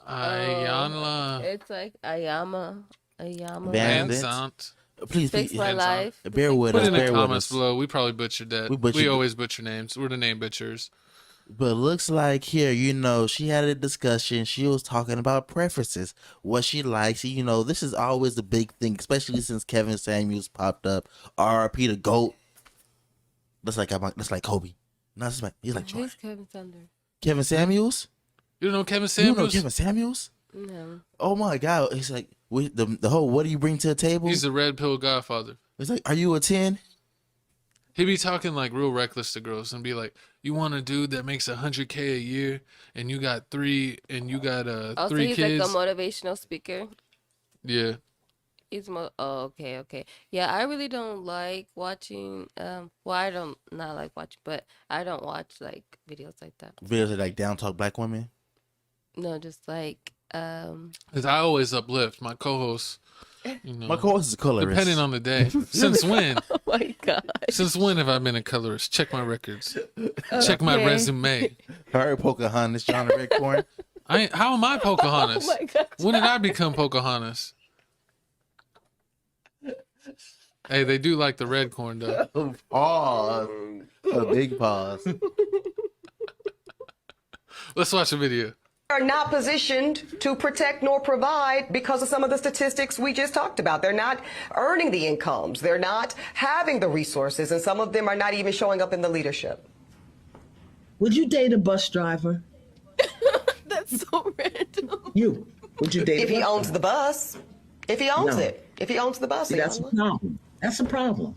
Ayanla. It's like Ayama Van love. Vent. Vincent. Please, Fix please, my Vincent. life. To bear fix with Put my us. in the Bear life. with comments us. below. We probably butchered that. We We butchered, always butcher names. We're the name butchers. but looks like here, she had a discussion. She was talking about preferences, what she likes. This is always the big thing, especially since Kevin Samuels popped up. R.I.P. the GOAT. That's like Kobe. No, he's like Jordan. Who's Kevin Thunder? Kevin Samuels. You don't know Kevin You don't know Samuels? Kevin Samuels? No. Oh my God! He's like the whole. What do you bring to the table? He's the red pill godfather. It's like, are you a 10? He be talking like real reckless to girls and be like, "You want a dude that makes $100K a year, and you got three Also, three he's kids." like a motivational speaker. Yeah, He's oh, okay. Yeah, I really don't like watching. Well, I don't not like watching, but I don't watch like videos like that. Videos of like down talk black women. No, just like because I always uplift my co-hosts. My co-host is a colorist. Depending on the day. Since when? Oh my god. Since when have I been a colorist? Check my records. Check my resume. Her Pocahontas, John Red Corn. How am I Pocahontas? Oh my god. When did I become Pocahontas? Hey, they do like the red corn though. Pause. A big pause. Let's watch a video. Are not positioned to protect nor provide because of some of the statistics we just talked about. They're not earning the incomes. They're not having the resources, and some of them are not even showing up in the leadership. Would you date a bus driver? That's so random. Would you date If a he bus owns the bus, if he owns No. it, if he owns the bus, See, that's a problem. That's a problem.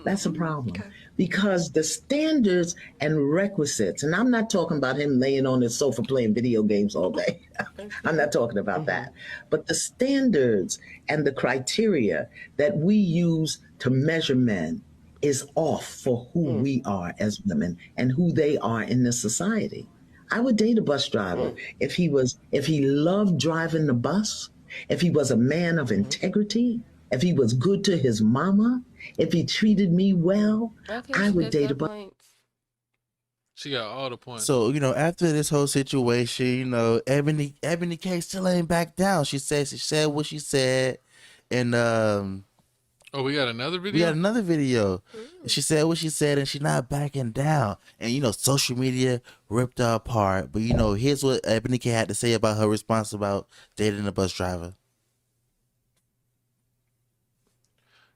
That's a problem. Because the standards and requisites, and I'm not talking about him laying on his sofa playing video games all day. I'm not talking about that. But the standards and the criteria that we use to measure men is off for who we are as women and who they are in this society. I would date a bus driver if he loved driving the bus, if he was a man of integrity, if he was good to his mama, if he treated me well, Okay, I she would does date a have bus. points. She got all the points. So, after this whole situation, Ebony K still ain't back down. She said what she said, and Oh, we got another we video? got another video. She said what she said, and she's not backing down. And social media ripped her apart. But here's what Ebony K had to say about her response about dating a bus driver.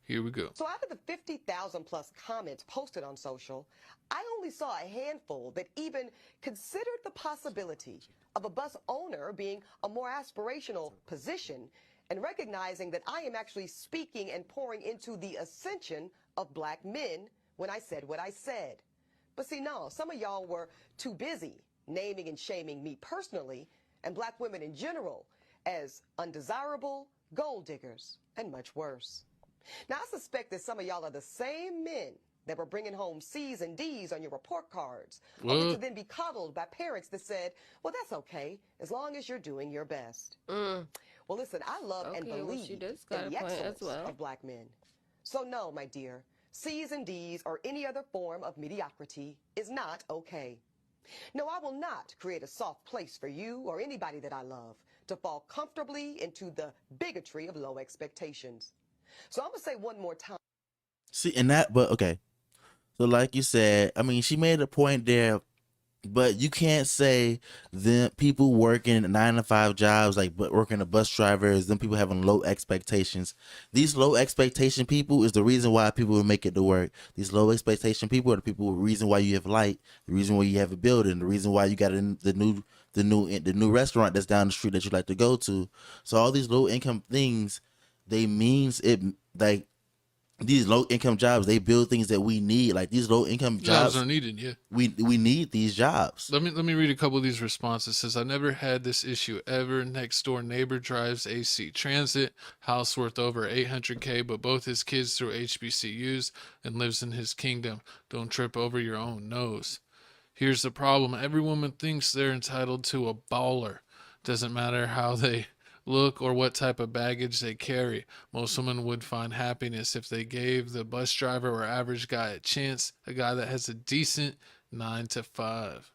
Here we go. So out of the 50,000 plus comments posted on social, I only saw a handful that even considered the possibility of a bus owner being a more aspirational position and recognizing that I am actually speaking and pouring into the ascension of black men when I said what I said. But see, no, some of y'all were too busy naming and shaming me personally and black women in general as undesirable, gold diggers, and much worse. Now, I suspect that some of y'all are the same men that were bringing home C's and D's on your report cards, only to then be coddled by parents that said, well, that's okay, as long as you're doing your best. Well, listen, I love and believe she does in got the a point as excellence well. of black men. So no, my dear, C's and D's or any other form of mediocrity is not okay. No, I will not create a soft place for you or anybody that I love to fall comfortably into the bigotry of low expectations. So I'm going to say one more time. See, but okay. So like you said, she made a point there, but you can't say the people working 9-to-5 jobs, like working a bus driver, is them people having low expectations. These low expectation people is the reason why people will make it to work. These low expectation people are the reason why you have light, the reason why you have a building, the reason why you got the new restaurant that's down the street that you like to go to. So all these low income things, they means it like these low income jobs, they build things that we need. Like these low income jobs are needed, yeah. We need these jobs. Let me read a couple of these responses. It says, I never had this issue ever. Next door neighbor drives AC Transit, house worth over 800K, but both his kids through HBCUs and lives in his kingdom. Don't trip over your own nose. Here's the problem. Every woman thinks they're entitled to a baller. Doesn't matter how they look or what type of baggage they carry. Most women would find happiness if they gave the bus driver or average guy a chance, a guy that has a decent 9 to 5.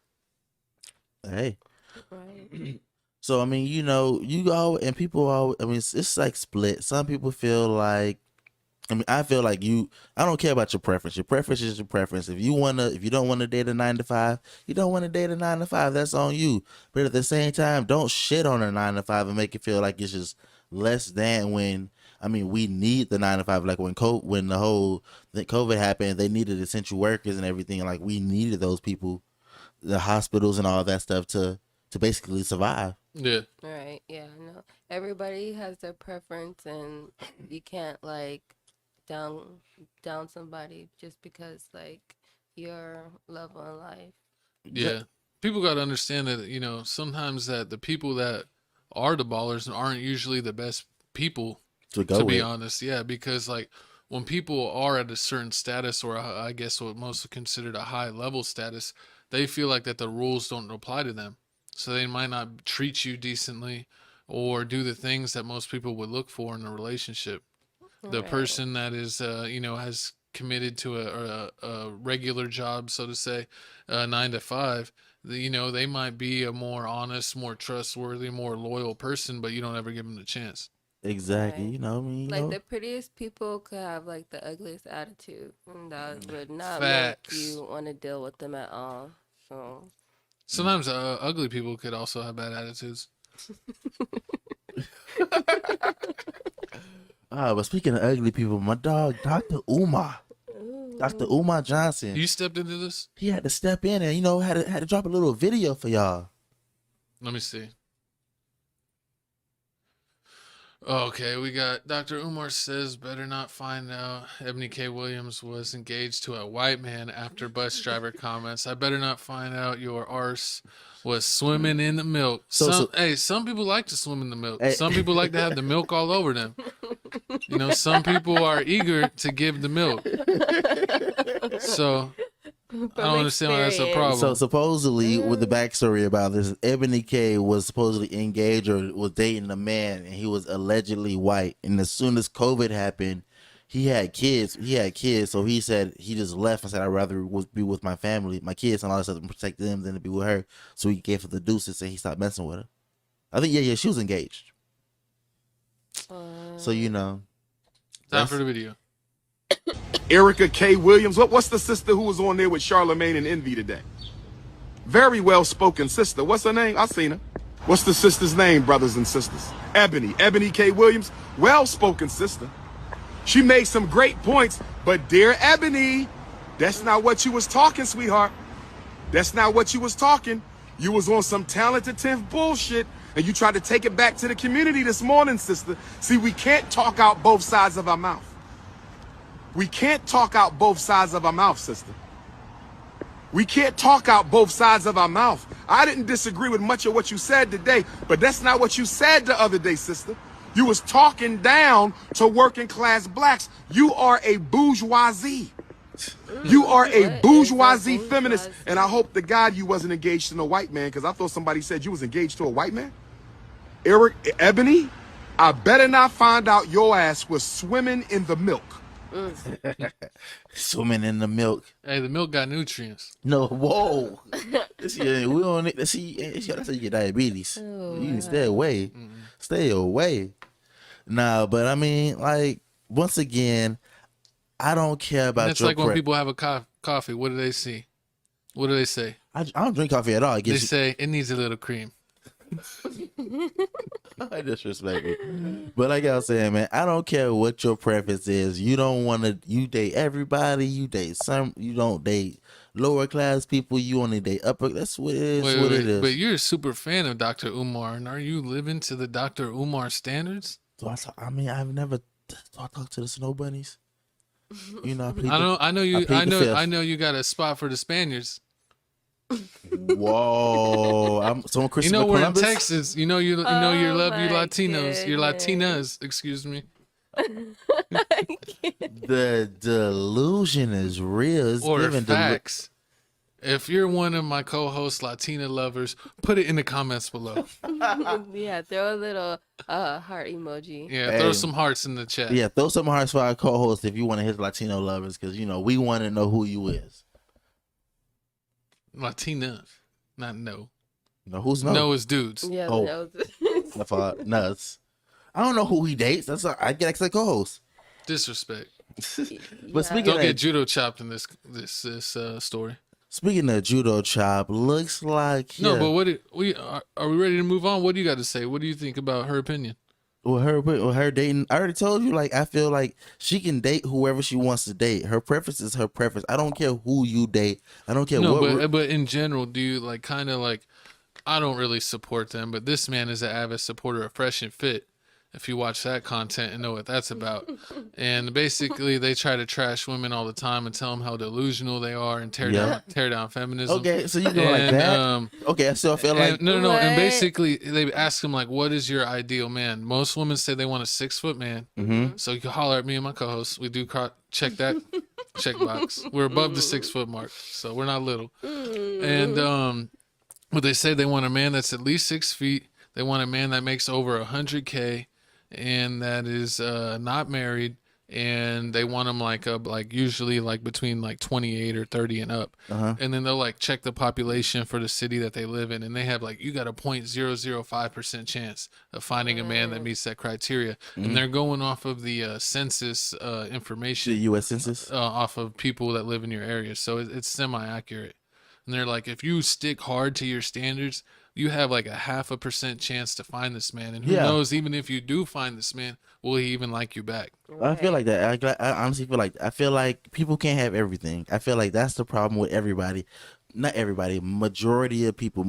Hey. Right. So I mean, you go and people all. I mean, it's like split. Some people feel like. I mean, I feel like I don't care about your preference. Your preference is your preference. If you don't want to date a 9 to 5, you don't want to date a 9 to 5. That's on you. But at the same time, don't shit on a 9 to 5 and make it feel like it's just less than when. I mean, we need the 9 to 5. Like when the COVID happened, they needed essential workers and everything. Like we needed those people, the hospitals and all that stuff to basically survive. Yeah. Right. Yeah. No. Everybody has their preference, and you can't like down somebody just because like your level in life. Yeah. People got to understand that, sometimes that the people that are the ballers aren't usually the best people, To go to be with. honest. Yeah. Because, like, when people are at a certain status, or I guess what most are considered a high level status, they feel like that the rules don't apply to them. So they might not treat you decently or do the things that most people would look for in a relationship. The Right. person that is, has committed to a regular job, so to say, 9 to 5, they might be a more honest, more trustworthy, more loyal person, but you don't ever give them the chance. Exactly. Right. I mean, Like the prettiest people could have like the ugliest attitude, and that would not Facts. make you want to deal with them at all. So Sometimes ugly people could also have bad attitudes. but speaking of ugly people, my dog, Dr. Umar Johnson, You stepped into this? he had to step in and had to drop a little video for y'all. Let me see. Okay, we got Dr. Umar says better not find out Ebony K. Williams was engaged to a white man after bus driver comments. I better not find out your arse was swimming in the milk. So- Some people like to swim in the milk. Hey. Some people like to have the milk all over them. Some people are eager to give the milk. So I don't understand why that's a problem. So supposedly, with the backstory about this, Ebony K was supposedly engaged or was dating a man, and he was allegedly white. And as soon as COVID happened, he had kids. So he said he just left and said, "I'd rather be with my family, my kids, and all that stuff, and protect them than to be with her." So he gave her the deuces and he stopped messing with her. I think she was engaged. So Time for the video. Erica K. Williams. What's the sister who was on there with Charlemagne and Envy today? Very well-spoken sister. What's her name? I seen her. What's the sister's name, brothers and sisters? Ebony K. Williams. Well-spoken sister. She made some great points, but dear Ebony, that's not what you was talking, sweetheart. That's not what you was talking. You was on some talented 10th bullshit, and you tried to take it back to the community this morning, sister. See, we can't talk out both sides of our mouth. We can't talk out both sides of our mouth, sister. We can't talk out both sides of our mouth. I didn't disagree with much of what you said today, but that's not what you said the other day, sister. You was talking down to working class blacks. You are a bourgeoisie. You are a bourgeoisie feminist, and I hope to God you wasn't engaged to no white man, because I thought somebody said you was engaged to a white man. Ebony, I better not find out your ass was swimming in the milk. swimming in the milk. Hey, the milk got nutrients. No, whoa. We don't need to see. That's how you get diabetes. You need to stay away. Stay away. Nah, but I mean, like, once again, I don't care about It's your like when people have a coffee. What do they see? What do they say? I don't drink coffee at all. They say it needs a little cream. I disrespect it. But like I was saying, man, I don't care what your preference is. You don't want to. You date everybody. You date some. You don't date lower class people. You only date upper. That's what it is. It is. But you're a super fan of Dr. Umar, and are you living to the Dr. Umar standards? So I've never talked to the snow bunnies. I know you got a spot for the Spaniards. Whoa! Someone Christopher we're Columbus? in Texas. You love you my Latinos. You're goodness. Latinas. Excuse me. The delusion is real. It's Or given facts. If you're one of my co-hosts, Latina lovers, put it in the comments below. Yeah, throw a little heart emoji. Yeah, throw some hearts in the chat. Yeah, throw some hearts for our co-host if you want to hit Latino lovers, because we want to know who you is. Latina, not no. No, who's no? No, it's dudes. Yeah, Oh. that was I thought nuts. I don't know who he dates. That's I get like co-host. Disrespect. But speaking Don't of get judo chopped in this story. speaking of judo chop, looks like No, yeah. but what are we ready to move on? What do you got to say? What do you think about her opinion? With her dating, I already told you. Like I feel like she can date whoever she wants to date. Her preference is her preference. I don't care who you date. I don't care No, what. but in general, do you like kind of like? I don't really support them, but this man is an avid supporter of Fresh and Fit. If you watch that content and know what that's about, and basically they try to trash women all the time and tell them how delusional they are and tear down feminism. Okay, so you go like And, that. Okay, so I feel like no, and What? basically they ask them like, "What is your ideal man?" Most women say they want a 6-foot man. Mhm. So you can holler at me and my co-host. We do check that checkbox. We're above the 6-foot mark, so we're not little. And but they say they want a man that's at least 6 feet. They want a man that makes over 100K, and that is not married. And they want them like usually like between like 28 or 30 and up. And then they'll like check the population for the city that they live in, and they have like you got a 0.005% chance of finding a man that meets that criteria. And they're going off of the census the information U.S. Census. off of people that live in your area, so it's semi-accurate. And they're like, if you stick hard to your standards, you have like a 0.5% chance to find this man. And who Yeah. knows, even if you do find this man, will he even like you back? I feel like that. I honestly feel like people can't have everything. I feel like that's the problem with everybody. Not everybody, majority of people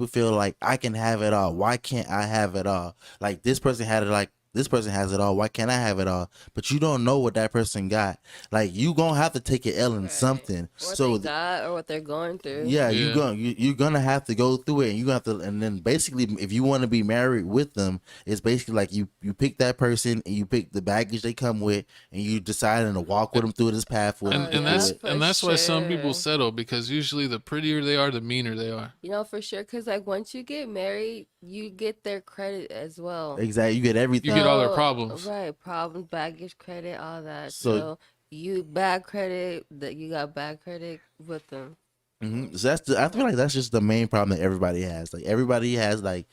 feel like I can have it all. Why can't I have it all? Like this person had it, like this person has it all. Why can't I have it all? But you don't know what that person got. Like you gonna have to take an L in something. what So they got or what they're going through. yeah, Yeah. you're gonna have to go through it, and you have to, and then basically, if you want to be married with them, it's basically like you pick that person and you pick the baggage they come with, and you deciding to walk with them through this path. With And, them. and that's for and that's why some people sure. settle, because usually the prettier they are, the meaner they are. You know, for sure, because like once you get married, you get their credit as well. Exactly, you get everything. You get all their So, problems. Right, problems, baggage credit, all that. So- So you bad credit, that you got bad credit with them. So I feel like that's just the main problem that everybody has. Like everybody has like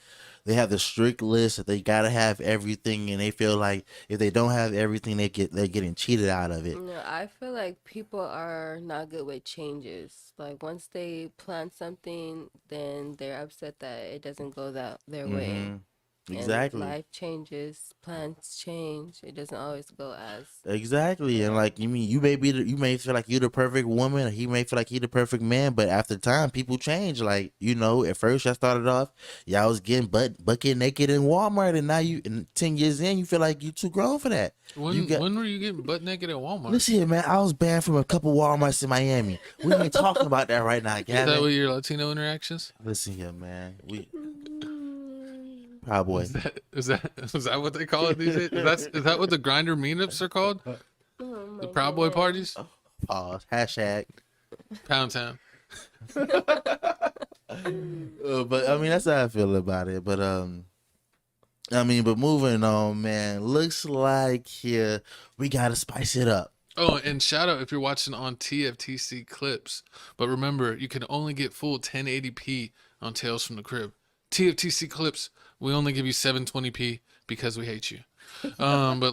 they have the strict list that they gotta have everything, and they feel like if they don't have everything, they're getting cheated out of it. You know, I feel like people are not good with changes. Like once they plan something, then they're upset that it doesn't go their way. Mhm. And Exactly. life changes, plans change. It doesn't always go as Exactly, and like you mean you may feel like you're the perfect woman, or he may feel like he the perfect man, but after time, people change. Like at first y'all started off, y'all was getting bucket naked in Walmart, and now in 10 years in, you feel like you too grown for that. When were you getting butt naked at Walmart? Listen here, man, I was banned from a couple Walmarts in Miami. We ain't talking about that right now, Is that what Gavin. your Latino interactions? Listen here, man, we Proud Boy. Is that what they call it these days? Is that what the grinder meetups are called? The Proud Boy parties? Pause. Hashtag. Pound Town. But I mean, that's how I feel about it. But but moving on, man. Looks like here we gotta spice it up. Oh, and shout out if you're watching on TFTC clips. But remember, you can only get full 1080p on Tales from the Crib. TFTC clips, we only give you 720p because we hate you. But